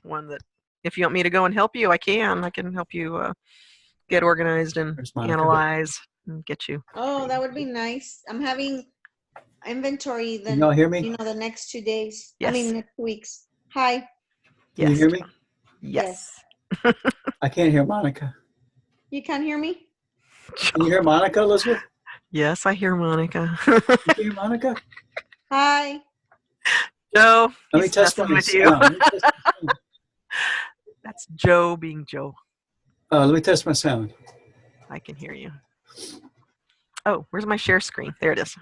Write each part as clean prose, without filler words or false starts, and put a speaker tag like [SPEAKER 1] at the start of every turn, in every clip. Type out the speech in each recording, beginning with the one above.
[SPEAKER 1] one that if you want me to go and help you, I can. I can help you get organized and analyze and get you.
[SPEAKER 2] Oh, that would be nice. I'm having inventory
[SPEAKER 3] Can y'all hear me?
[SPEAKER 2] you know, the next 2 days.
[SPEAKER 1] Yes.
[SPEAKER 2] I mean, next weeks. Hi.
[SPEAKER 3] Can you hear me?
[SPEAKER 1] Yes.
[SPEAKER 3] I can't hear Monica.
[SPEAKER 2] You can't hear me?
[SPEAKER 3] Can you hear Monica, Elizabeth?
[SPEAKER 1] Yes, I hear Monica.
[SPEAKER 3] You can hear Monica?
[SPEAKER 2] Hi.
[SPEAKER 1] Joe,
[SPEAKER 3] Let me test my sound.
[SPEAKER 1] That's Joe being Joe.
[SPEAKER 3] Let me test my sound.
[SPEAKER 1] I can hear you. Oh, where's my share screen? There it is.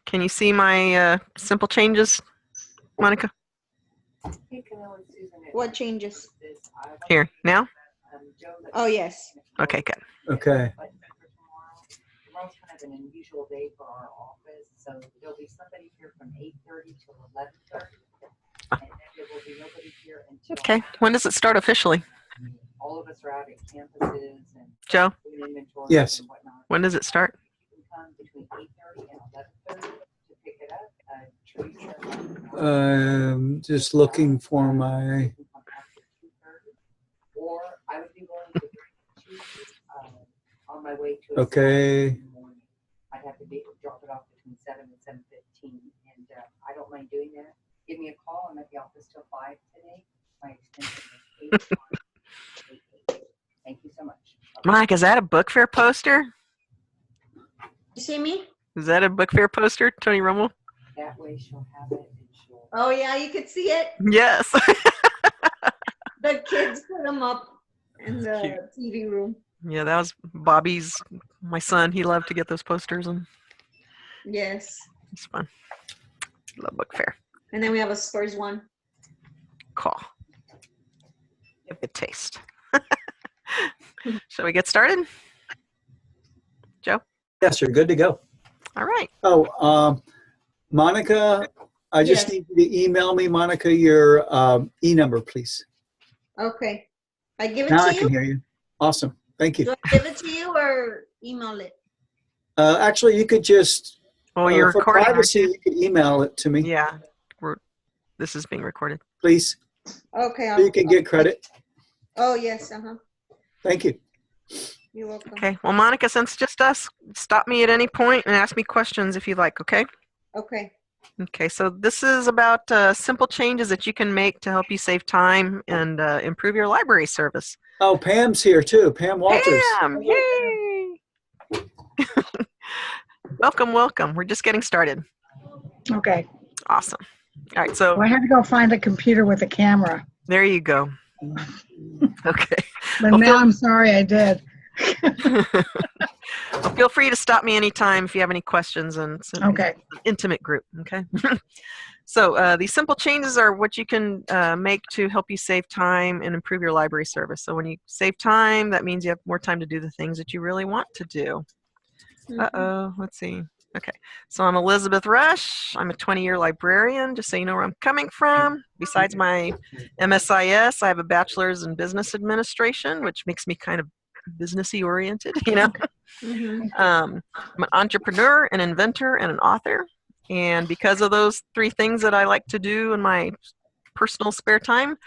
[SPEAKER 1] Can you see my simple changes, Monica?
[SPEAKER 2] What changes?
[SPEAKER 1] Here, now?
[SPEAKER 2] Oh, yes.
[SPEAKER 1] Okay, good.
[SPEAKER 3] Okay.
[SPEAKER 4] Tomorrow's kind of an unusual day for our office, so there'll be somebody here from 8:30 till 11:30. And then there will be nobody here until...
[SPEAKER 1] Okay, when does it start officially?
[SPEAKER 4] All of us are out at campuses and
[SPEAKER 1] Joe?
[SPEAKER 4] inventory
[SPEAKER 3] Yes.
[SPEAKER 4] and whatnot.
[SPEAKER 1] When does it start?
[SPEAKER 4] You can come between 8:30 and 11:30 to pick it up. Teresa,
[SPEAKER 3] Just looking for my...
[SPEAKER 4] you can come after 2:30, or I would be willing to bring it to you on my way to a
[SPEAKER 3] Okay.
[SPEAKER 4] in the morning. I'd have to drop it off between 7 and 7:15, and I don't mind doing that. Give me a call. I'm at the office till 5 today. My extension is 8. Thank you so much.
[SPEAKER 1] Mike, is that a book fair poster?
[SPEAKER 2] You see me?
[SPEAKER 1] Is that a book fair poster, Tony Rummel?
[SPEAKER 4] That way she'll have it and she'll...
[SPEAKER 2] Oh, yeah, you could see it.
[SPEAKER 1] Yes.
[SPEAKER 2] The kids put them up in the
[SPEAKER 1] Cute.
[SPEAKER 2] TV room.
[SPEAKER 1] Yeah, that was Bobby's, my son. He loved to get those posters, and
[SPEAKER 2] Yes.
[SPEAKER 1] it's fun. Love book fair.
[SPEAKER 2] And then we have a Spurs one.
[SPEAKER 1] Cool. You have good taste. Shall we get started? Joe?
[SPEAKER 3] Yes, you're good to go.
[SPEAKER 1] All right.
[SPEAKER 3] Oh, Monica, I just
[SPEAKER 2] Yes.
[SPEAKER 3] need you to email me, Monica, your e-number, please.
[SPEAKER 2] Okay. I give it
[SPEAKER 3] Now
[SPEAKER 2] to
[SPEAKER 3] I
[SPEAKER 2] you?
[SPEAKER 3] can hear you. Awesome. Thank you.
[SPEAKER 2] Do I give it to you or email it?
[SPEAKER 3] Actually, you could just,
[SPEAKER 1] Well, you're
[SPEAKER 3] for
[SPEAKER 1] recording, aren't
[SPEAKER 3] privacy,
[SPEAKER 1] you?
[SPEAKER 3] you could email it to me,
[SPEAKER 1] Yeah. This is being recorded.
[SPEAKER 3] please.
[SPEAKER 2] Okay.
[SPEAKER 3] So you can get credit.
[SPEAKER 2] Oh, yes. Uh-huh.
[SPEAKER 3] Thank you.
[SPEAKER 2] You're welcome.
[SPEAKER 1] Okay. Well, Monica, since it's just us, stop me at any point and ask me questions if you'd like, okay?
[SPEAKER 2] Okay.
[SPEAKER 1] Okay, so this is about simple changes that you can make to help you save time and improve your library service.
[SPEAKER 3] Oh, Pam's here too. Pam Walters.
[SPEAKER 1] Pam, yay! Welcome, welcome. We're just getting started.
[SPEAKER 5] Okay.
[SPEAKER 1] Awesome. All right, so
[SPEAKER 5] Well, I had to go find a computer with a camera.
[SPEAKER 1] there you go. Okay.
[SPEAKER 5] But
[SPEAKER 1] Well,
[SPEAKER 5] now I'm sorry I did.
[SPEAKER 1] Well, feel free to stop me anytime if you have any questions, and it's an
[SPEAKER 5] Okay.
[SPEAKER 1] intimate group, okay? So these simple changes are what you can make to help you save time and improve your library service. So when you save time, that means you have more time to do the things that you really want to do. Uh-oh, let's see. Okay, so I'm Elizabeth Rush. I'm a 20-year librarian, just so you know where I'm coming from. Besides my MSIS, I have a bachelor's in business administration, which makes me kind of businessy oriented, you know. I'm an entrepreneur, an inventor, and an author. And because of those three things that I like to do in my personal spare time,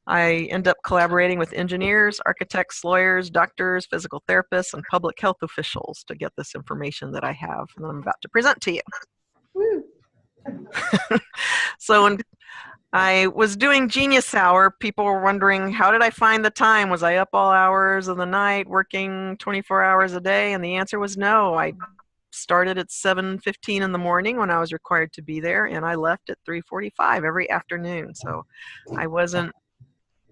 [SPEAKER 1] I end up collaborating with engineers, architects, lawyers, doctors, physical therapists, and public health officials to get this information that I have and I'm about to present to you.
[SPEAKER 2] Woo.
[SPEAKER 1] So when I was doing Genius Hour, people were wondering, how did I find the time? Was I up all hours of the night, working 24 hours a day? And the answer was no. I started at 7:15 in the morning when I was required to be there, and I left at 3:45 every afternoon. So I wasn't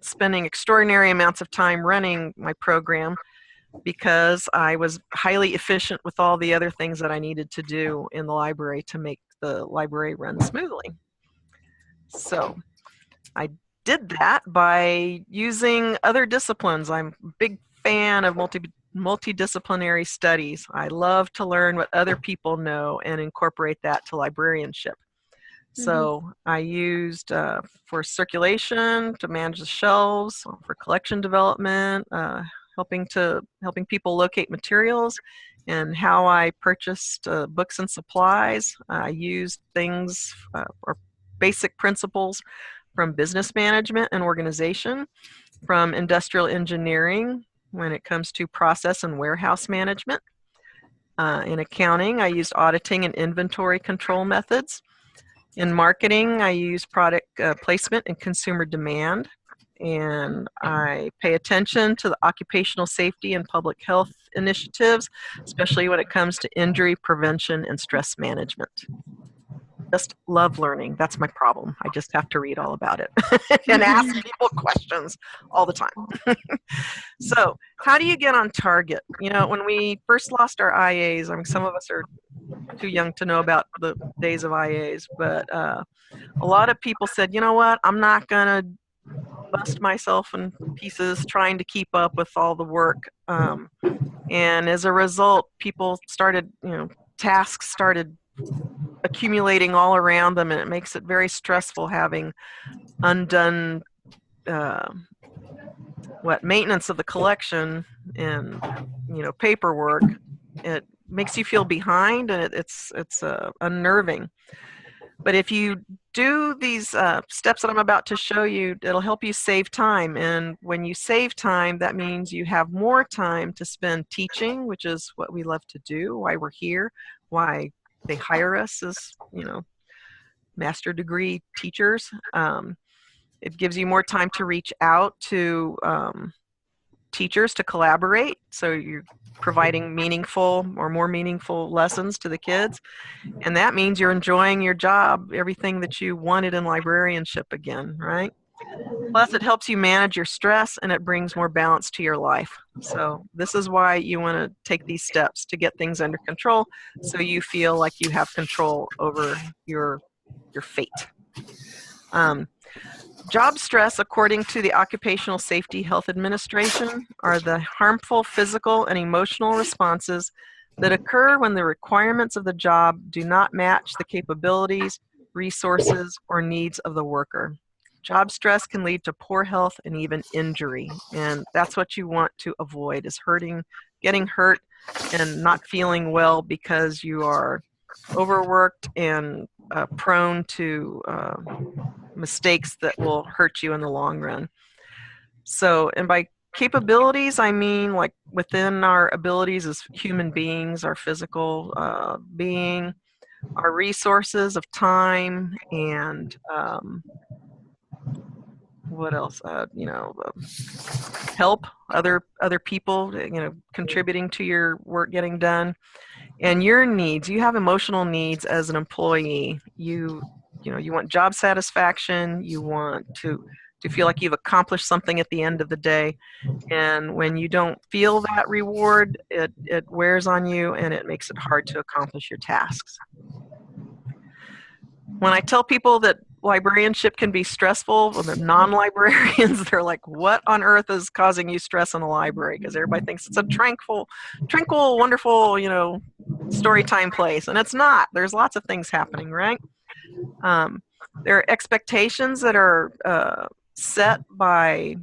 [SPEAKER 1] spending extraordinary amounts of time running my program because I was highly efficient with all the other things that I needed to do in the library to make the library run smoothly. So I did that by using other disciplines. I'm a big fan of multidisciplinary studies. I love to learn what other people know and incorporate that to librarianship. So I used for circulation to manage the shelves, for collection development, helping people locate materials, and how I purchased books and supplies. I used things or basic principles from business management and organization, from industrial engineering when it comes to process and warehouse management. In accounting, I used auditing and inventory control methods. In marketing, I use product placement and consumer demand. And I pay attention to the occupational safety and public health initiatives, especially when it comes to injury prevention and stress management. Just love learning. That's my problem. I just have to read all about it and ask people questions all the time. So, how do you get on target? You know, when we first lost our IAs, I mean, some of us are too young to know about the days of IAs, but a lot of people said, you know what, I'm not going to bust myself in pieces trying to keep up with all the work. And as a result, people started, tasks started accumulating all around them, and it makes it very stressful having undone maintenance of the collection and paperwork. It makes you feel behind, and it's unnerving. But if you do these steps that I'm about to show you, it'll help you save time. And when you save time, that means you have more time to spend teaching, which is what we love to do, why we're here, why they hire us as, master degree teachers. It gives you more time to reach out to teachers to collaborate. So you're providing meaningful or more meaningful lessons to the kids. And that means you're enjoying your job, everything that you wanted in librarianship again, right? Plus, it helps you manage your stress, and it brings more balance to your life. So this is why you want to take these steps to get things under control, so you feel like you have control over your fate. Job stress, according to the Occupational Safety Health Administration, are the harmful physical and emotional responses that occur when the requirements of the job do not match the capabilities, resources, or needs of the worker. Job stress can lead to poor health and even injury, and that's what you want to avoid, is getting hurt and not feeling well because you are overworked and prone to mistakes that will hurt you in the long run. So, and by capabilities, I mean like within our abilities as human beings, our physical being, our resources of time, and what else? Help other people, contributing to your work getting done, and your needs. You have emotional needs as an employee. You want job satisfaction. You want to feel like you've accomplished something at the end of the day. And when you don't feel that reward, it wears on you, and it makes it hard to accomplish your tasks. When I tell people that librarianship can be stressful, well, the non-librarians, they're like, what on earth is causing you stress in a library? Because everybody thinks it's a tranquil, wonderful, story time place. And it's not. There's lots of things happening, right? There are expectations that are set by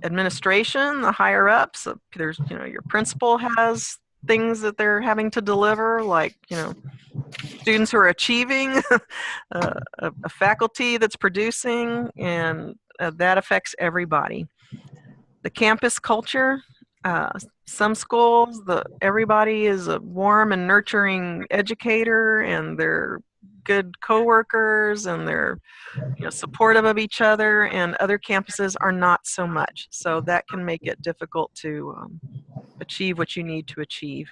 [SPEAKER 1] administration, the higher ups. There's, your principal has things that they're having to deliver, like, students who are achieving, a faculty that's producing, and that affects everybody. The campus culture, some schools, everybody is a warm and nurturing educator, and they're good coworkers, and they're supportive of each other, and other campuses are not so much. So that can make it difficult to achieve what you need to achieve.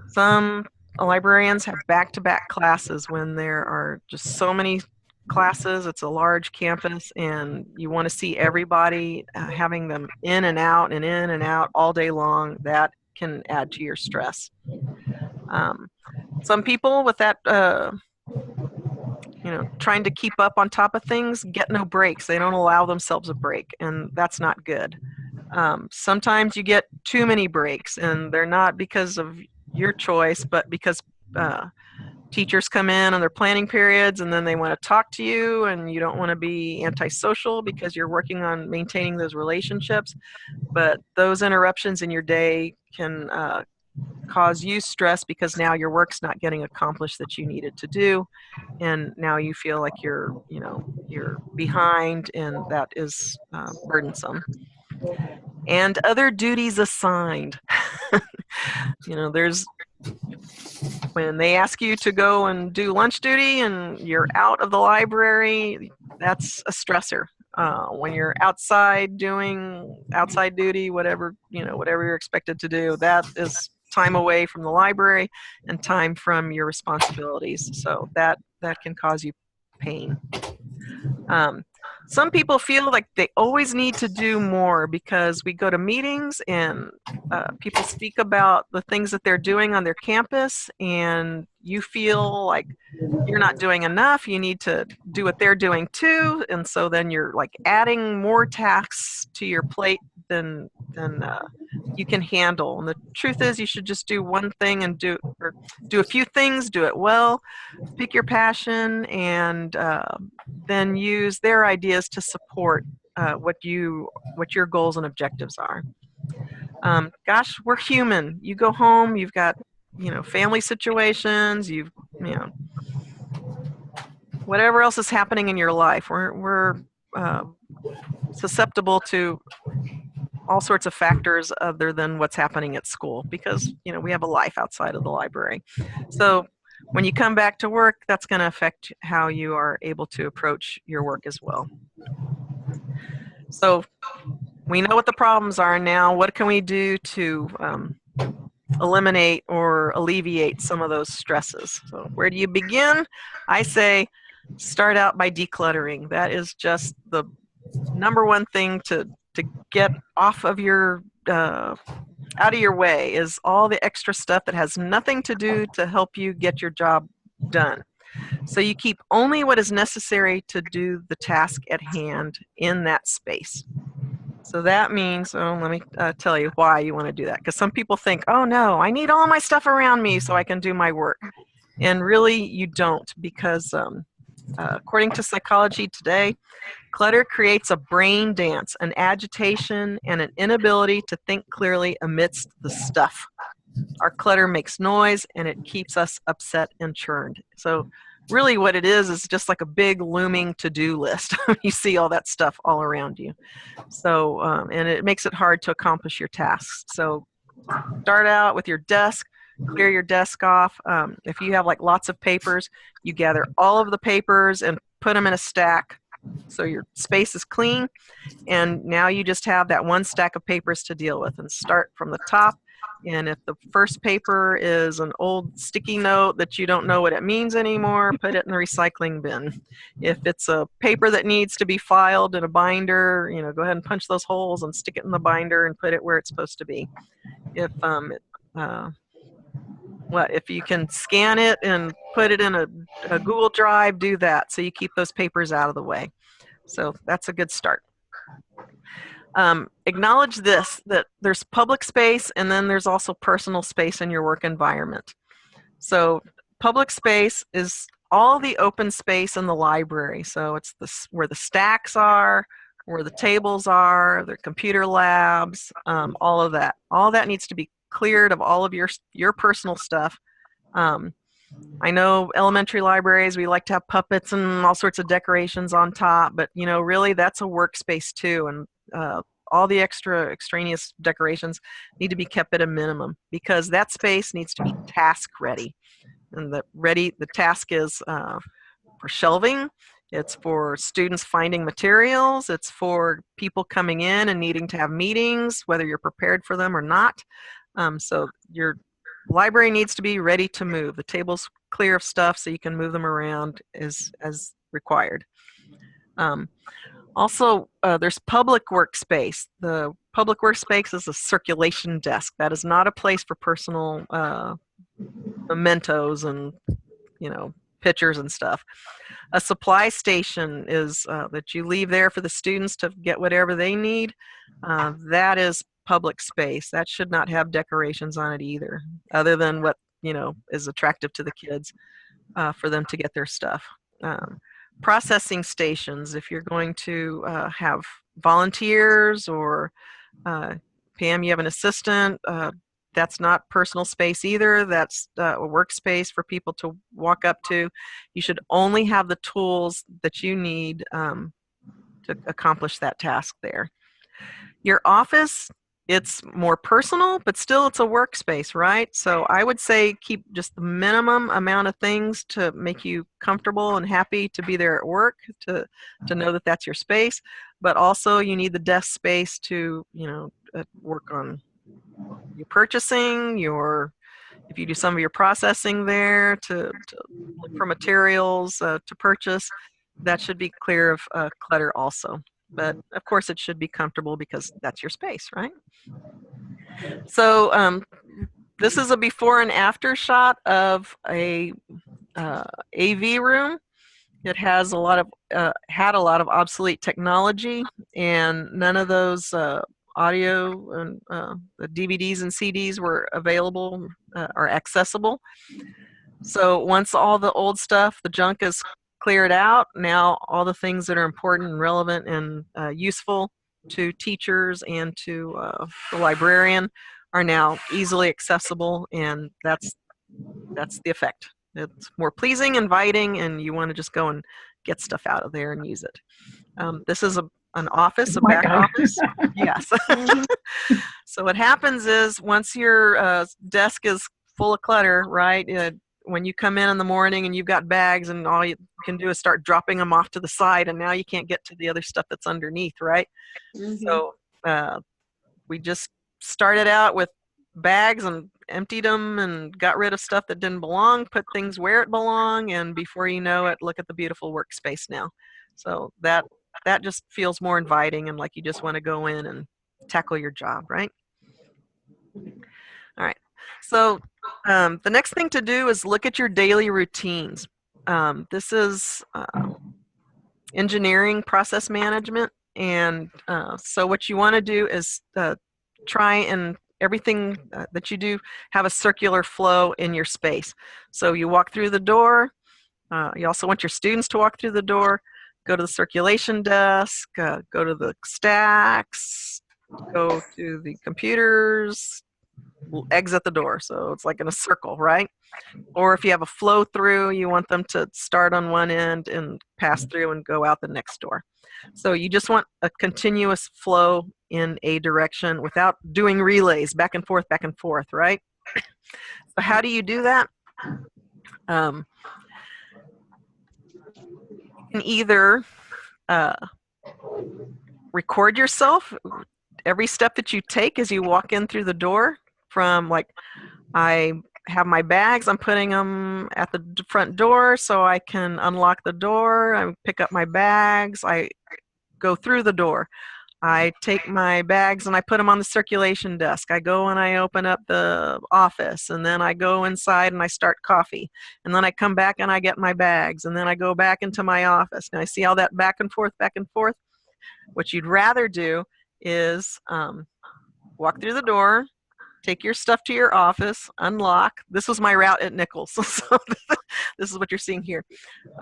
[SPEAKER 1] Some librarians have back-to-back classes when there are just so many classes. It's a large campus, and you want to see everybody, having them in and out and in and out all day long. That can add to your stress. Some people with that, trying to keep up on top of things, get no breaks. They don't allow themselves a break, and that's not good. Sometimes you get too many breaks, and they're not because of your choice, but because teachers come in on their planning periods, and then they want to talk to you, and you don't want to be antisocial because you're working on maintaining those relationships. But those interruptions in your day can cause you stress because now your work's not getting accomplished that you needed to do, and now you feel like you're behind, and that is burdensome. And other duties assigned. There's when they ask you to go and do lunch duty and you're out of the library, that's a stressor. When you're outside doing outside duty, whatever you're expected to do, that is time away from the library and time from your responsibilities. So that can cause you pain. Some people feel like they always need to do more because we go to meetings and people speak about the things that they're doing on their campus, and you feel like you're not doing enough. You need to do what they're doing too, and so then you're like adding more tasks to your plate than you can handle. And the truth is, you should just do one thing and do a few things, do it well, pick your passion, and then use their ideas to support what your goals and objectives are. Gosh, we're human. You go home, you've got family situations, whatever else is happening in your life. We're susceptible to all sorts of factors other than what's happening at school because we have a life outside of the library. So when you come back to work, that's going to affect how you are able to approach your work as well. So we know what the problems are now. What can we do to eliminate or alleviate some of those stresses? So where do you begin? I say start out by decluttering. That is just the number one thing to get off of your out of your way, is all the extra stuff that has nothing to do to help you get your job done. So you keep only what is necessary to do the task at hand in that space. So that means, let me tell you why you want to do that. Because some people think, oh no, I need all my stuff around me so I can do my work. And really you don't, because according to Psychology Today, clutter creates a brain dance, an agitation, and an inability to think clearly amidst the stuff. Our clutter makes noise, and it keeps us upset and churned. So really what it is just like a big looming to-do list. You see all that stuff all around you. So, and it makes it hard to accomplish your tasks. So start out with your desk, clear your desk off. If you have like lots of papers, you gather all of the papers and put them in a stack so your space is clean, and now you just have that one stack of papers to deal with, and start from the top. And if the first paper is an old sticky note that you don't know what it means anymore, put it in the recycling bin. If it's a paper that needs to be filed in a binder, go ahead and punch those holes and stick it in the binder and put it where it's supposed to be. If if you can scan it and put it in a Google Drive, do that so you keep those papers out of the way. So that's a good start. Acknowledge this, that there's public space and then there's also personal space in your work environment. So public space is all the open space in the library. So it's where the stacks are, where the tables are, the computer labs, all of that. All that needs to be cleared of all of your personal stuff. I know elementary libraries, we like to have puppets and all sorts of decorations on top, but really that's a workspace too, and all the extraneous decorations need to be kept at a minimum because that space needs to be task ready. And the task is for shelving, it's for students finding materials, it's for people coming in and needing to have meetings, whether you're prepared for them or not. So your library needs to be ready to move. The table's clear of stuff so you can move them around as required. Also, there's public workspace. The public workspace is a circulation desk. That is not a place for personal mementos and pictures and stuff. A supply station is that you leave there for the students to get whatever they need. That is public space. That should not have decorations on it either, other than what is attractive to the kids for them to get their stuff. Processing stations, if you're going to have volunteers or Pam, you have an assistant, that's not personal space either. That's a workspace for people to walk up to. You should only have the tools that you need to accomplish that task there. Your office, it's more personal, but still it's a workspace, right? So I would say keep just the minimum amount of things to make you comfortable and happy to be there at work, to know that that's your space. But also you need the desk space to, work on your purchasing, if you do some of your processing there, to look for materials to purchase. That should be clear of clutter also. But of course it should be comfortable because that's your space, right? So this is a before and after shot of a AV room. It has had a lot of obsolete technology, and none of those audio and the DVDs and CDs were available or accessible. So once all the old stuff, the junk is cleared out, now all the things that are important and relevant and useful to teachers and to the librarian are now easily accessible, and that's the effect. It's more pleasing, inviting, and you want to just go and get stuff out of there and use it. This is an office, a
[SPEAKER 5] My
[SPEAKER 1] back
[SPEAKER 5] God.
[SPEAKER 1] office. Yes. So what happens is once your desk is full of clutter, right? When you come in the morning and you've got bags and all you can do is start dropping them off to the side, and now you can't get to the other stuff that's underneath, right? So we just started out with bags and emptied them and got rid of stuff that didn't belong, put things where it belonged, and before you know it, look at the beautiful workspace now. So that just feels more inviting and like you just want to go in and tackle your job, right? All right. So the next thing to do is look at your daily routines. This is engineering process management. And so what you want to do is try and everything that you do have a circular flow in your space. So you walk through the door. You also want your students to walk through the door, go to the circulation desk, go to the stacks, go to the computers, exit the door. So it's like in a circle, right? Or if you have a flow through, you want them to start on one end and pass through and go out the next door. So you just want a continuous flow in a direction without doing relays back and forth, right? So how do you do that? You can either record yourself every step that you take as you walk in through the door, from like, I have my bags, I'm putting them at the front door so I can unlock the door, I pick up my bags, I go through the door, I take my bags and I put them on the circulation desk, I go and I open up the office, and then I go inside and I start coffee, and then I come back and I get my bags, and then I go back into my office. Now I see all that back and forth. What you'd rather do is walk through the door, take your stuff to your office, unlock. This was my route at Nichols. So this is what you're seeing here.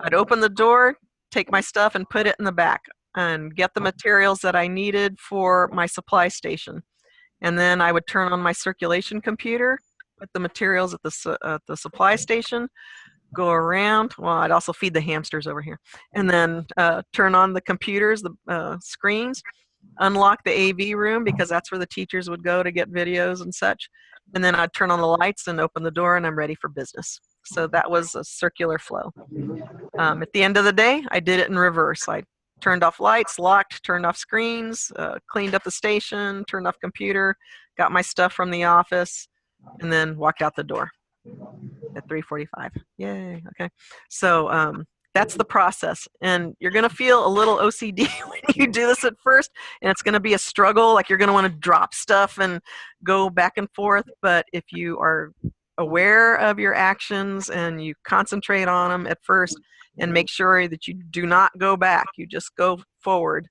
[SPEAKER 1] I'd open the door, take my stuff and put it in the back and get the materials that I needed for my supply station. And then I would turn on my circulation computer, put the materials at the supply station, go around. Well, I'd also feed the hamsters over here. And then turn on the computers, the screens, unlock the AV room because that's where the teachers would go to get videos and such. And then I'd turn on the lights and open the door and I'm ready for business. So that was a circular flow. At the end of the day, I did it in reverse. I turned off lights, locked, turned off screens, cleaned up the station, turned off computer, got my stuff from the office, and then walked out the door at 3:45. Yay, okay. So that's the process. And you're going to feel a little OCD when you do this at first, and it's going to be a struggle. Like you're going to want to drop stuff and go back and forth. But if you are aware of your actions and you concentrate on them at first and make sure that you do not go back, you just go forward,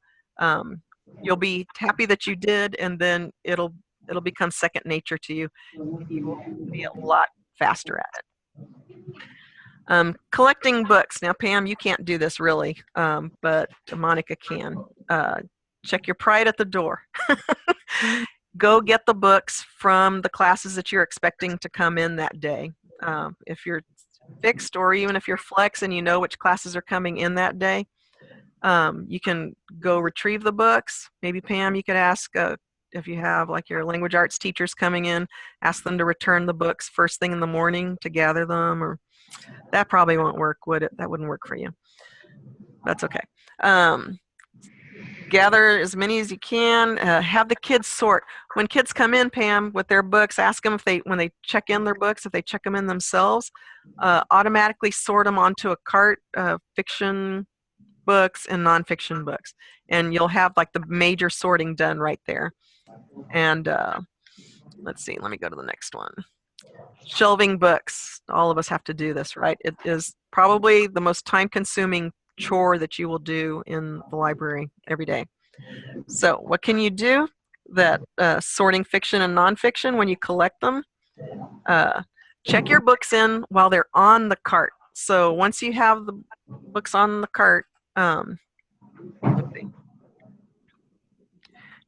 [SPEAKER 1] you'll be happy that you did, and then it'll become second nature to you. You will be a lot faster at it. Collecting books. Now, Pam, you can't do this really, but Monica can. Check your pride at the door. go get the books from the classes that you're expecting to come in that day. If you're fixed or even if you're flex and you know which classes are coming in that day, you can go retrieve the books. Maybe Pam, you could ask if you have like your language arts teachers coming in, ask them to return the books first thing in the morning to gather them, or that probably won't work, would it? That wouldn't work for you. That's okay. Gather as many as you can. Have the kids sort. When kids come in, Pam, with their books, ask them if when they check in their books, if they check them in themselves, automatically sort them onto a cart, fiction books and nonfiction books. And you'll have like the major sorting done right there. And let's see, let me go to the next one. Shelving books. All of us have to do this, right? It is probably the most time-consuming chore that you will do in the library every day. So what can you do that sorting fiction and nonfiction when you collect them? Check your books in while they're on the cart. So once you have the books on the cart, let's see.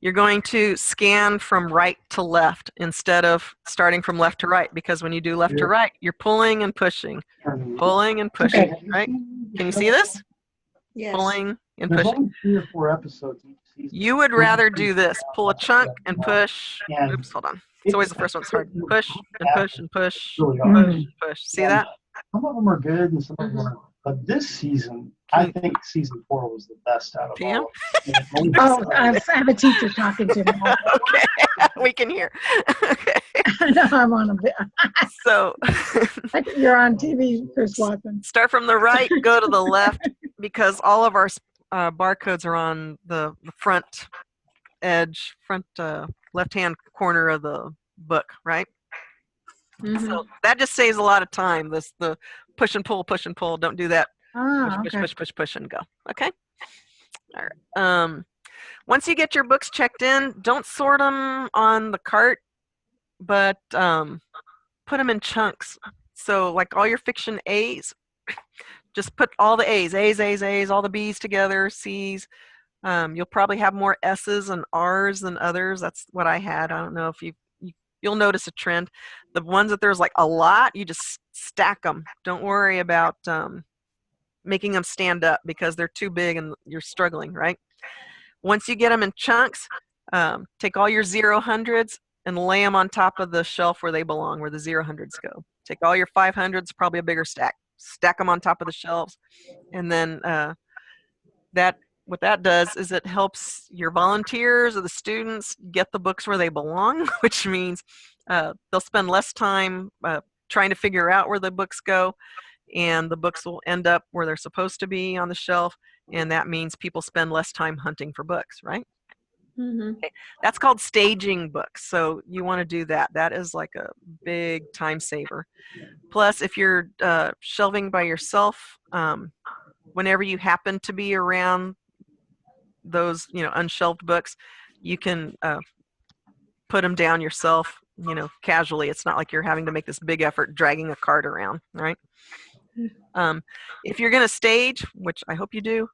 [SPEAKER 1] You're going to scan from right to left instead of starting from left to right, because when you do left to right, you're pulling and pushing,
[SPEAKER 5] Okay.
[SPEAKER 1] right? Can you see this?
[SPEAKER 2] Yes.
[SPEAKER 1] Pulling and
[SPEAKER 6] There's
[SPEAKER 1] pushing.
[SPEAKER 6] only 3 or 4 episodes each season.
[SPEAKER 1] You would rather do this. Pull a chunk and push. Oops, hold on. It's always the first one that's hard. Push and push and push,
[SPEAKER 6] Really
[SPEAKER 1] push,
[SPEAKER 6] hard.
[SPEAKER 5] Mhm.
[SPEAKER 1] push. See that?
[SPEAKER 6] Some of them are good and some of them aren't. But this season, I think season 4 was the best out of
[SPEAKER 1] Pam?
[SPEAKER 6] all of them.
[SPEAKER 5] Oh, I have a teacher talking to me.
[SPEAKER 1] Okay, we can hear. Okay,
[SPEAKER 5] No, I'm on a bit.
[SPEAKER 1] so
[SPEAKER 5] You're on TV, Chris Watson.
[SPEAKER 1] start from the right, go to the left, because all of our barcodes are on the front edge, front left-hand corner of the book, right?
[SPEAKER 2] Mhm.
[SPEAKER 1] So that just saves a lot of time. The push and pull, push and pull. Don't do that.
[SPEAKER 5] Ah,
[SPEAKER 1] Push,
[SPEAKER 5] okay.
[SPEAKER 1] push, push, push, and go. Okay. All right. Once you get your books checked in, don't sort them on the cart, but put them in chunks. So like all your fiction A's, just put all the A's, all the B's together, C's. You'll probably have more S's and R's than others. That's what I had. I don't know if you'll notice a trend. The ones that there's like a lot, you just stack them. Don't worry about making them stand up because they're too big and you're struggling, right? Once you get them in chunks, take all your 0-hundreds and lay them on top of the shelf where they belong, where the 0-hundreds go. Take all your 500s, probably a bigger stack. Stack them on top of the shelves, and then what that does is it helps your volunteers or the students get the books where they belong, which means they'll spend less time trying to figure out where the books go, and the books will end up where they're supposed to be on the shelf, and that means people spend less time hunting for books, right?
[SPEAKER 2] Mhm.
[SPEAKER 1] Okay. That's called staging books, so you want to do that. That is like a big time saver. Plus, if you're shelving by yourself, whenever you happen to be around those unshelved books, you can put them down yourself, casually. It's not like you're having to make this big effort dragging a cart around, right? If you're going to stage, which I hope you do,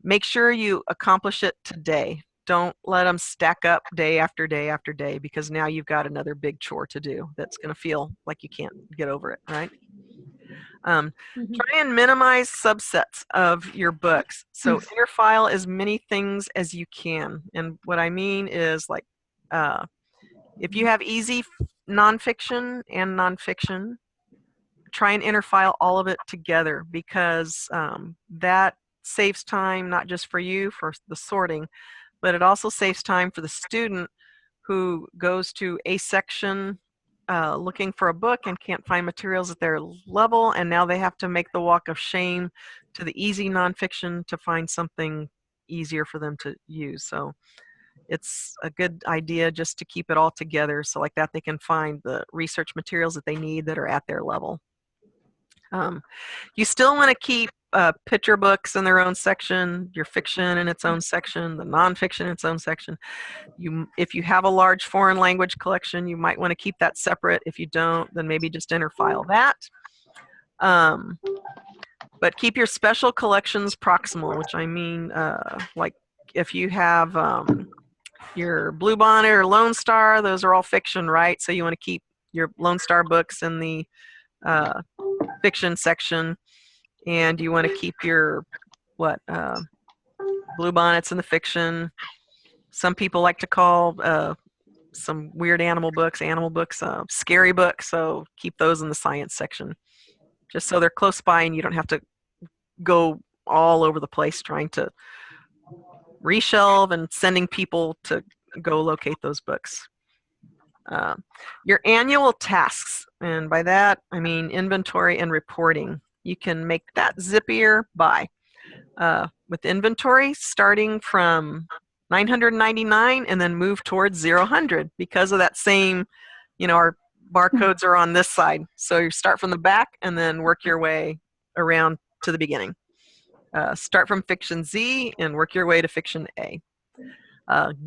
[SPEAKER 1] make sure you accomplish it today. Don't let them stack up day after day after day, because now you've got another big chore to do that's going to feel like you can't get over it, right? Try and minimize subsets of your books. So interfile as many things as you can. And what I mean is, like, if you have easy nonfiction and nonfiction, try and interfile all of it together, because that saves time not just for you for the sorting, but it also saves time for the student who goes to a section looking for a book and can't find materials at their level, and now they have to make the walk of shame to the easy nonfiction to find something easier for them to use. So it's a good idea just to keep it all together, so like that they can find the research materials that they need that are at their level. You still want to keep picture books in their own section, your fiction in its own section, the nonfiction in its own section. If you have a large foreign language collection, you might want to keep that separate. If you don't, then maybe just interfile that. But keep your special collections proximal, which I mean, like if you have Your Bluebonnet or Lone Star, those are all fiction, right? So you want to keep your Lone Star books in the fiction section, and you want to keep your Bluebonnets in the fiction. Some people like to call some weird animal books, scary books, so keep those in the science section, just so they're close by and you don't have to go all over the place trying to reshelve and sending people to go locate those books. Your annual tasks, and by that I mean inventory and reporting, you can make that zippier by with inventory starting from 999 and then move towards 0 because of that same, our barcodes are on this side. So you start from the back and then work your way around to the beginning. Start from fiction Z and work your way to fiction A.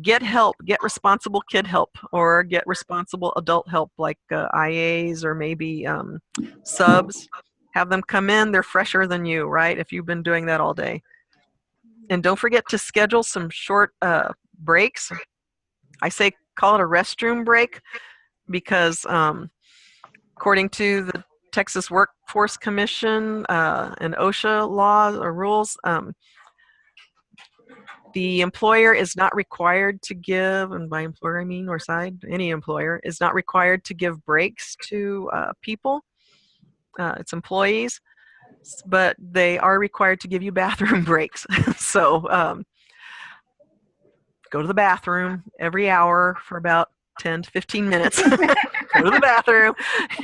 [SPEAKER 1] Get help, get responsible kid help, or get responsible adult help like IAs or maybe subs. Have them come in, they're fresher than you, right? If you've been doing that all day. And don't forget to schedule some short breaks. I say call it a restroom break because according to the Texas Workforce Commission and OSHA laws or rules, the employer is not required to give, and by employer I mean north side, any employer is not required to give breaks to people, its employees, but they are required to give you bathroom breaks. So go to the bathroom every hour for about 10 to 15 minutes. Go to the bathroom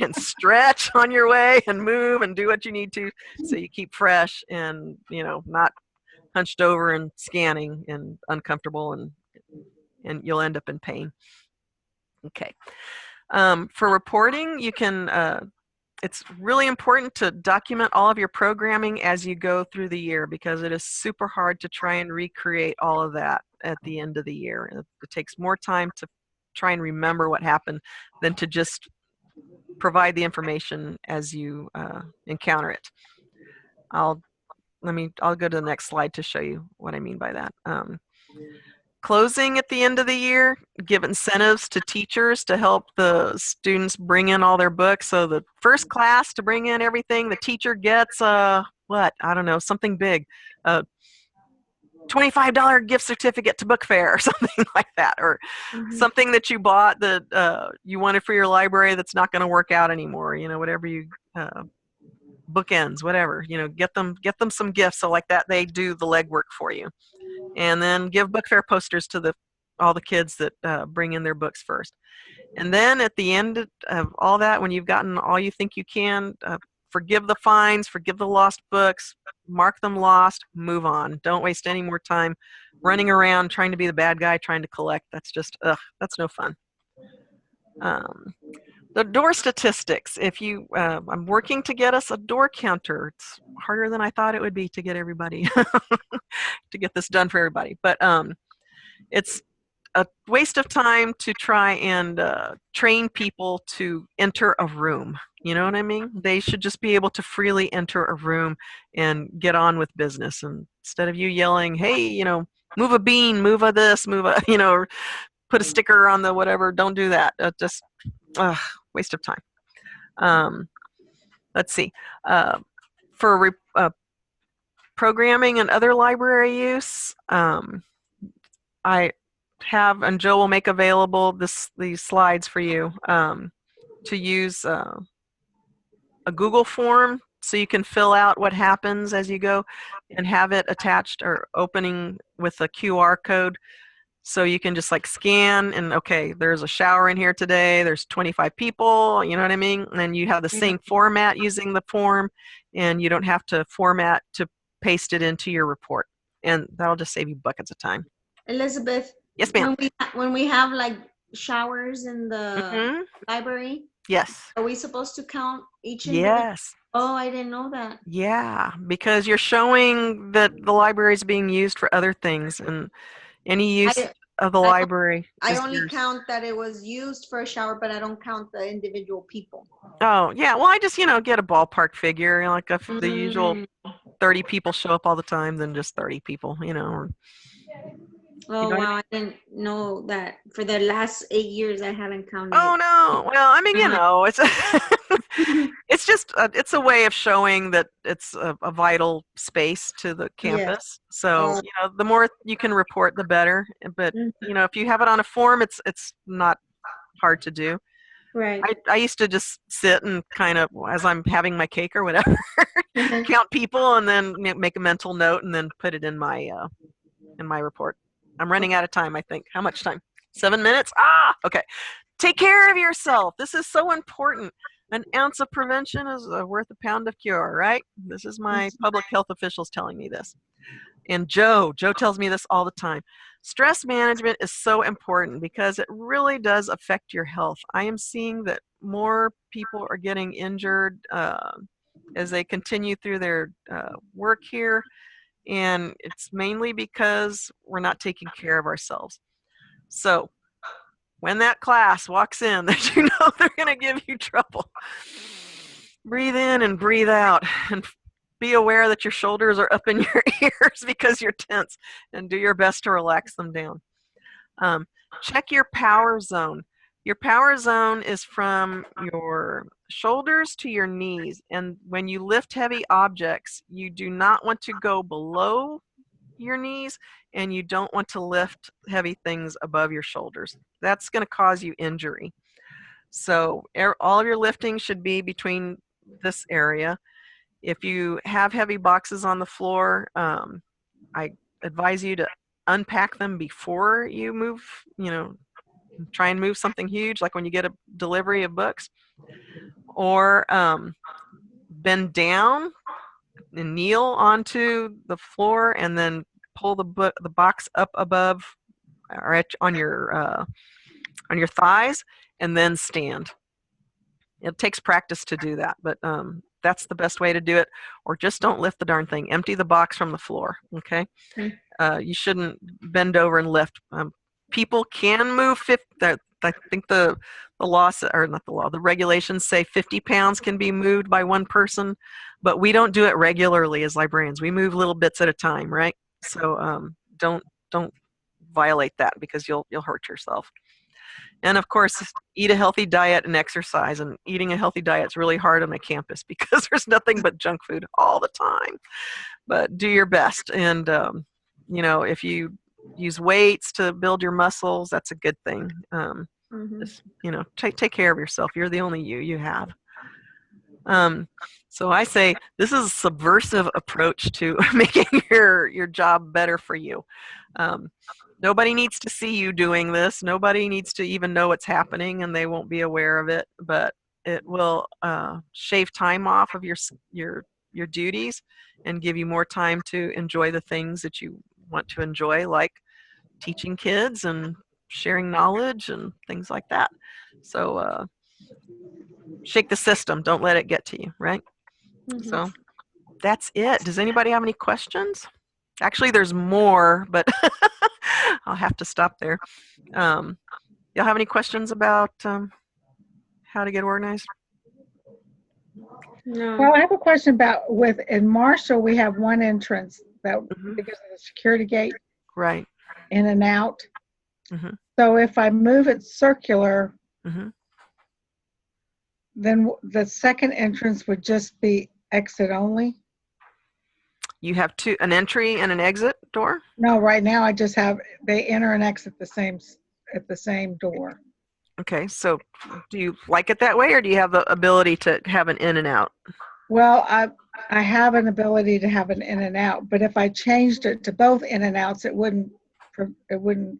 [SPEAKER 1] and stretch on your way and move and do what you need to so you keep fresh and, not hunched over and scanning and uncomfortable, and you'll end up in pain. Okay. For reporting, you can, it's really important to document all of your programming as you go through the year because it is super hard to try and recreate all of that at the end of the year. It takes more time to try and remember what happened than to just provide the information as you encounter it. I'll go to the next slide to show you what I mean by that. Closing at the end of the year, give incentives to teachers to help the students bring in all their books. So the first class to bring in everything, the teacher gets something big. $25 gift certificate to book fair or something like that, or something that you bought that you wanted for your library that's not going to work out anymore, whatever you bookends, whatever, get them some gifts. So like that, they do the legwork for you. And then give book fair posters to all the kids that bring in their books first. And then at the end of all that, when you've gotten all you think you can, forgive the fines, forgive the lost books, mark them lost, move on. Don't waste any more time running around trying to be the bad guy, trying to collect. That's just, that's no fun. The door statistics. If you, I'm working to get us a door counter. It's harder than I thought it would be to get everybody, to get this done for everybody. But it's a waste of time to try and train people to enter a room. You know what I mean? They should just be able to freely enter a room and get on with business. And instead of you yelling, hey, move a bean, move a this, move a, put a sticker on the whatever, don't do that. Just waste of time. Let's see. For programming and other library use, I have, and Joe will make available these slides for you to use a Google form so you can fill out what happens as you go and have it attached or opening with a QR code. So you can just like scan and, okay, there's a shower in here today. There's 25 people, you know what I mean? And then you have the same format using the form, and you don't have to format to paste it into your report. And that'll just save you buckets of time.
[SPEAKER 2] Elizabeth.
[SPEAKER 1] Yes, ma'am.
[SPEAKER 2] When we have like showers in the library.
[SPEAKER 1] Yes.
[SPEAKER 2] Are we supposed to count each?
[SPEAKER 1] Yes.
[SPEAKER 2] Oh, I didn't know that.
[SPEAKER 1] Yeah, because you're showing that the library is being used for other things, and any use of the library.
[SPEAKER 2] I only count that it was used for a shower, but I don't count the individual people.
[SPEAKER 1] Oh, yeah. Well, I just, get a ballpark figure. Like if the usual 30 people show up all the time, then just 30 people,
[SPEAKER 2] Oh,
[SPEAKER 1] know what I
[SPEAKER 2] wow. I didn't know that. For the last 8 years, I haven't counted.
[SPEAKER 1] Oh no. Well, I mean, it's it's just it's a way of showing that it's a vital space to the
[SPEAKER 2] Yes.
[SPEAKER 1] campus. So,
[SPEAKER 2] Oh.
[SPEAKER 1] the more you can report, the better. But,
[SPEAKER 2] Mhm.
[SPEAKER 1] if you have it on a form, it's not hard to do.
[SPEAKER 2] Right.
[SPEAKER 1] I used to just sit and kind of, as I'm having my cake or whatever,
[SPEAKER 2] Mhm.
[SPEAKER 1] count people and then make a mental note and then put it in my report. I'm running out of time, I think. How much time? 7 minutes? Okay. Take care of yourself. This is so important. An ounce of prevention is worth a pound of cure, right? This is my public health officials telling me this. And Joe tells me this all the time. Stress management is so important because it really does affect your health. I am seeing that more people are getting injured as they continue through their work here. And it's mainly because we're not taking care of ourselves. So when that class walks in that you know they're going to give you trouble, breathe in and breathe out and be aware that your shoulders are up in your ears because you're tense, and do your best to relax them down. Check your power zone. Your power zone is from your shoulders to your knees, and when you lift heavy objects, you do not want to go below your knees, and you don't want to lift heavy things above your shoulders. That's going to cause you injury. So all of your lifting should be between this area. If you have heavy boxes on the floor, I advise you to unpack them before you move, try and move something huge, like when you get a delivery of books. Or bend down and kneel onto the floor and then pull the box up above or on your thighs and then stand. It takes practice to do that, but that's the best way to do it. Or just don't lift the darn thing. Empty the box from the floor, okay? You shouldn't bend over and lift. People can move 50. I think the law, or not the law, the regulations say 50 pounds can be moved by one person, but we don't do it regularly as librarians. We move little bits at a time, right? So don't violate that because you'll hurt yourself. And of course, eat a healthy diet and exercise. And eating a healthy diet is really hard on a campus because there's nothing but junk food all the time. But do your best. And, if you use weights to build your muscles, that's a good thing. Just, take care of yourself. You're the only you have. So I say this is a subversive approach to making your job better for you. Nobody needs to see you doing this. Nobody needs to even know what's happening, and they won't be aware of it. But it will shave time off of your duties and give you more time to enjoy the things that you want to enjoy, like teaching kids and sharing knowledge and things like that. So shake the system. Don't let it get to you, right? So that's it. Does anybody have any questions? Actually, there's more, but I'll have to stop there. Y'all have any questions about how to get organized?
[SPEAKER 2] No.
[SPEAKER 5] Well, I have a question about in Marshall, we have one entrance that because of the security gate,
[SPEAKER 1] Right.
[SPEAKER 5] in and out. So if I move it circular, then the second entrance would just be exit only?
[SPEAKER 1] You have an entry and an exit door?
[SPEAKER 5] No, right now I just have, they enter and exit at the same door.
[SPEAKER 1] Okay, so do you like it that way, or do you have the ability to have an in and out?
[SPEAKER 5] Well, I have an ability to have an in and out, but if I changed it to both in and outs, it wouldn't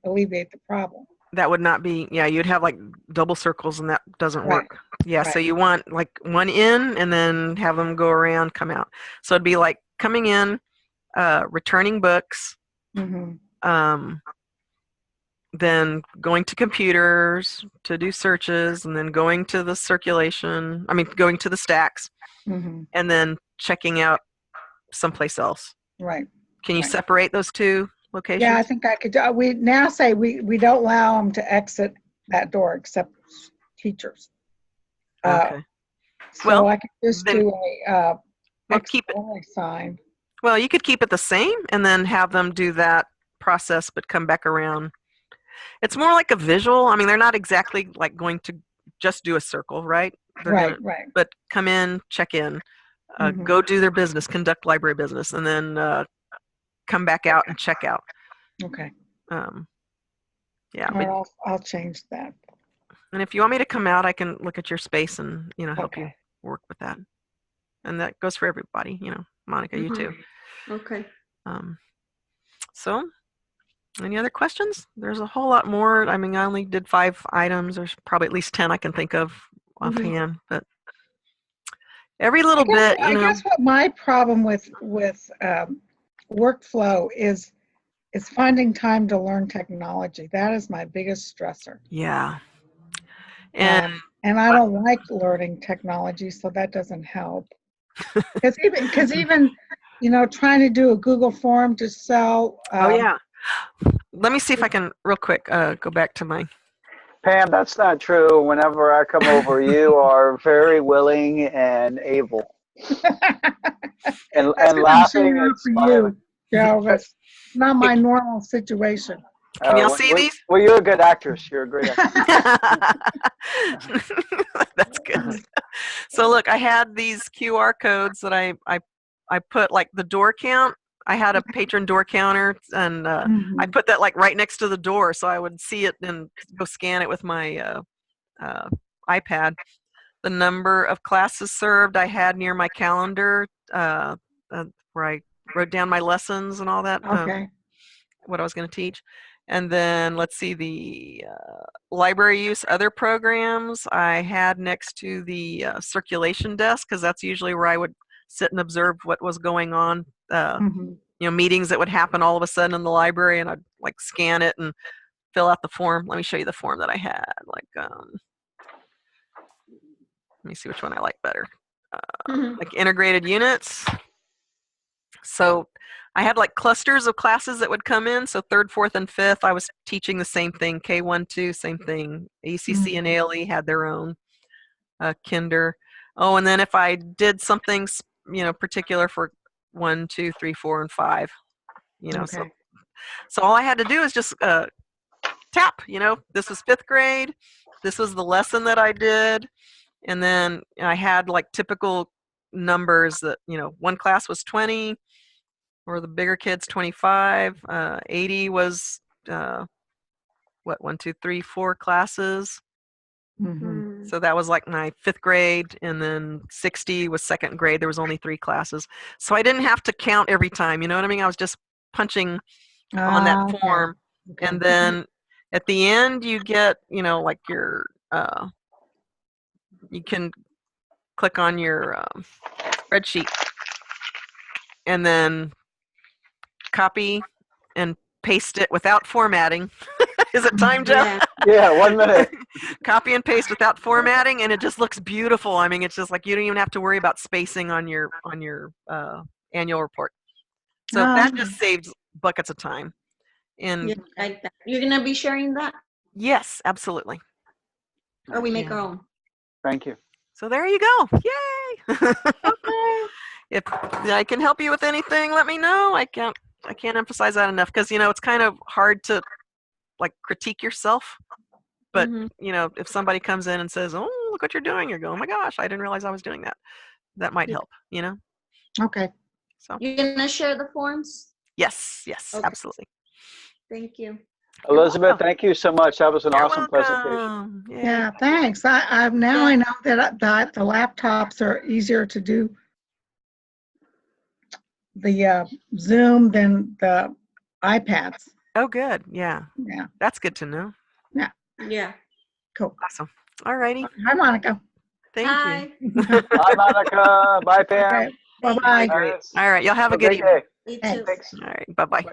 [SPEAKER 5] alleviate the problem.
[SPEAKER 1] That would not be, you'd have like double circles, and that doesn't work. Yeah, right. So you want like one in and then have them go around, come out. So it'd be like coming in, returning books, then going to computers to do searches, and then going to the going to the stacks, and then checking out someplace else.
[SPEAKER 5] Right.
[SPEAKER 1] Can you separate those two locations? Yeah,
[SPEAKER 5] I think I could. We now say we don't allow them to exit that door except teachers.
[SPEAKER 1] Okay.
[SPEAKER 5] So I could just do a exit only sign.
[SPEAKER 1] Well, you could keep it the same and then have them do that process, but come back around. It's more like a visual. I mean, they're not exactly like going to just do a circle, right? They're
[SPEAKER 5] Right,
[SPEAKER 1] gonna,
[SPEAKER 5] right.
[SPEAKER 1] but come in, check in,
[SPEAKER 5] Mhm.
[SPEAKER 1] go do their business, conduct library business, and then come back out and check out.
[SPEAKER 5] Okay.
[SPEAKER 1] Um, yeah,
[SPEAKER 5] All
[SPEAKER 1] but
[SPEAKER 5] right, I'll change that.
[SPEAKER 1] and if you want me to come out, I can look at your space and help you
[SPEAKER 5] Okay.
[SPEAKER 1] work with that. And that goes for everybody, Monica, you too.
[SPEAKER 2] Okay.
[SPEAKER 1] So, any other questions? There's a whole lot more. I mean, I only did 5 items. There's probably at least 10 I can think of offhand, but every little bit,
[SPEAKER 5] I guess what my problem with workflow is finding time to learn technology. That is my biggest stressor.
[SPEAKER 1] Yeah. And
[SPEAKER 5] And I don't like learning technology, so that doesn't help. Because even trying to do a Google form to sell.
[SPEAKER 1] oh yeah. Let me see if I can real quick go back to my.
[SPEAKER 3] Pam, that's not true. Whenever I come over, you are very willing and able. and
[SPEAKER 5] That's 'cause I'm
[SPEAKER 3] laughing
[SPEAKER 5] showing
[SPEAKER 3] and
[SPEAKER 5] up for
[SPEAKER 3] smiling.
[SPEAKER 5] you, Joe. That's not my normal situation.
[SPEAKER 1] Can y'all see these?
[SPEAKER 3] Well, you're a good actress. You're a great actress.
[SPEAKER 1] That's good. So look, I had these QR codes that I put like the door count. I had a patron door counter, and I put that like right next to the door, so I would see it and go scan it with my iPad. The number of classes served I had near my calendar, where I wrote down my lessons and all that.
[SPEAKER 5] Okay.
[SPEAKER 1] What I was going to teach. And then let's see, the library use other programs I had next to the circulation desk, because that's usually where I would sit and observe what was going on. Meetings that would happen all of a sudden in the library, and I'd like scan it and fill out the form. Let me show you the form that I had. Like, let me see which one I like better. Like integrated units. So I had like clusters of classes that would come in. So 3rd, 4th, and 5th, I was teaching the same thing. K1, 2, same thing. ACC and ALE had their own kinder. Oh, and then if I did something, particular for 1, 2, 3, 4, and 5,
[SPEAKER 5] Okay.
[SPEAKER 1] so all I had to do is just tap. This was 5th grade. This was the lesson that I did, and then I had like typical numbers that one class was 20. Or the bigger kids, 25. 80 was, 1, 2, 3, 4 classes. So that was like my 5th grade, and then 60 was 2nd grade. There was only 3 classes. So I didn't have to count every time, you know what I mean? I was just punching on that form.
[SPEAKER 5] Okay.
[SPEAKER 1] And then at the end, you get, like your, you can click on your spreadsheet and then copy and paste it without formatting. Is it time, Jeff?
[SPEAKER 3] Yeah, 1 minute.
[SPEAKER 1] Copy and paste without formatting, and it just looks beautiful. I mean, it's just like you don't even have to worry about spacing on your annual report. So that just saves buckets of time. And
[SPEAKER 2] Yeah, like that. You're gonna be sharing that,
[SPEAKER 1] yes, absolutely.
[SPEAKER 2] or we make our own.
[SPEAKER 3] Thank you.
[SPEAKER 1] So there you go. Yay! If I can help you with anything, let me know. I can't emphasize that enough, because it's kind of hard to like critique yourself. But if somebody comes in and says, "Oh, look what you're doing," you're going, "Oh my gosh, I didn't realize I was doing that." That might help.
[SPEAKER 5] Okay.
[SPEAKER 1] So
[SPEAKER 2] You're gonna share the forms?
[SPEAKER 1] yes,
[SPEAKER 2] Okay.
[SPEAKER 1] absolutely.
[SPEAKER 2] Thank you.
[SPEAKER 3] Elizabeth, thank you so much. That was an awesome presentation.
[SPEAKER 1] Welcome.
[SPEAKER 5] Yeah, thanks. I now I know that the laptops are easier to do the Zoom than the iPads.
[SPEAKER 1] Oh, good. Yeah.
[SPEAKER 5] Yeah.
[SPEAKER 1] That's good to know.
[SPEAKER 2] Yeah.
[SPEAKER 5] Cool.
[SPEAKER 1] Awesome. All righty.
[SPEAKER 5] Hi, Monica.
[SPEAKER 1] Thank
[SPEAKER 2] Hi.
[SPEAKER 1] you.
[SPEAKER 3] Bye, Monica. Bye, Pam.
[SPEAKER 5] Okay. Bye-bye.
[SPEAKER 1] All right. Y'all have a good
[SPEAKER 3] great
[SPEAKER 1] evening.
[SPEAKER 3] day.
[SPEAKER 2] You too.
[SPEAKER 5] Thanks.
[SPEAKER 1] All right. Bye-bye.